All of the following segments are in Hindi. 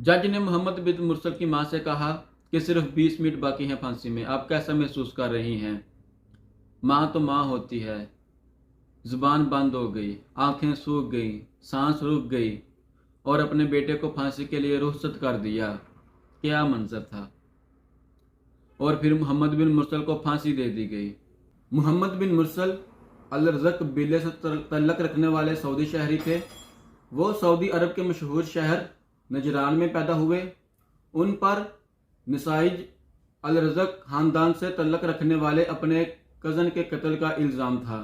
जज ने मोहम्मद बिन मुरसल की मां से कहा कि सिर्फ 20 मिनट बाकी हैं फांसी में, आप कैसा महसूस कर रही हैं? मां तो मां होती है। जुबान बंद हो गई, आंखें सूख गई, सांस रुक गई और अपने बेटे को फांसी के लिए रुखसत कर दिया। क्या मंजर था। और फिर मोहम्मद बिन मुरसल को फांसी दे दी गई। मोहम्मद बिन मुरसल अल रज़क कबीले से तल्लक रखने वाले सऊदी शहरी थे। वो सऊदी अरब के मशहूर शहर नजरान में पैदा हुए। उन पर नसाइज अल रज़क खानदान से तल्लक रखने वाले अपने कज़न के कत्ल का इल्ज़ाम था।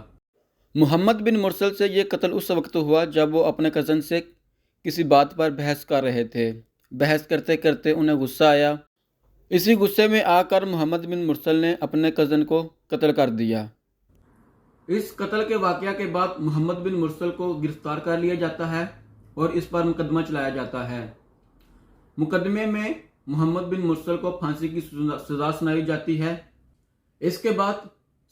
मोहम्मद बिन मुरसल से ये कत्ल उस वक्त हुआ जब वो अपने कज़न से किसी बात पर बहस कर रहे थे। बहस करते करते उन्हें गुस्सा आया। इसी गुस्से में आकर मोहम्मद बिन मुरसल ने अपने कज़न को कत्ल कर दिया। इस कत्ल के वाक़या के बाद मोहम्मद बिन मुरसल को गिरफ्तार कर लिया जाता है और इस पर मुकदमा चलाया जाता है। मुकदमे में मोहम्मद बिन मुरसल को फांसी की सज़ा सुनाई जाती है। इसके बाद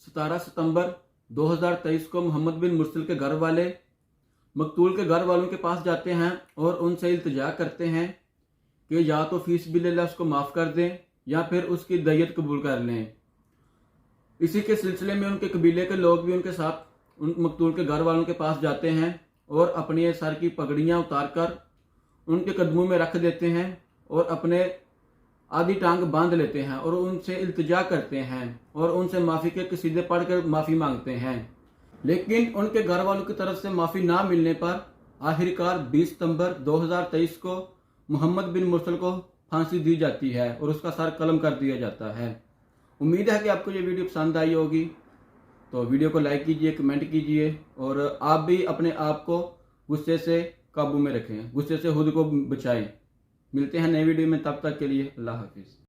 17 सितंबर 2023 को मोहम्मद बिन मुरसल के घर वाले मकतूल के घर वालों के पास जाते हैं और उनसे इल्तिजा करते हैं कि या तो फीस बिल्लाह उसको माफ़ कर दें या फिर उसकी दय्यत कबूल कर लें। इसी के सिलसिले में उनके कबीले के लोग भी उनके साथ उन मकतूल के घर वालों के पास जाते हैं और अपनी सर की पगड़ियाँ उतार कर उनके कदमों में रख देते हैं और अपने आधी टांग बांध लेते हैं और उनसे इल्तिजा करते हैं और उनसे माफ़ी के कसीदे पढ़कर माफ़ी मांगते हैं। लेकिन उनके घर वालों की तरफ से माफ़ी ना मिलने पर आखिरकार 20 सितंबर 2023 को मोहम्मद बिन मुरसल को फांसी दी जाती है और उसका सर कलम कर दिया जाता है। उम्मीद है कि आपको ये वीडियो पसंद आई होगी, तो वीडियो को लाइक कीजिए, कमेंट कीजिए और आप भी अपने आप को गुस्से से काबू में रखें, गुस्से से खुद को बचाएं। मिलते हैं नए वीडियो में, तब तक के लिए अल्लाह हाफिज़।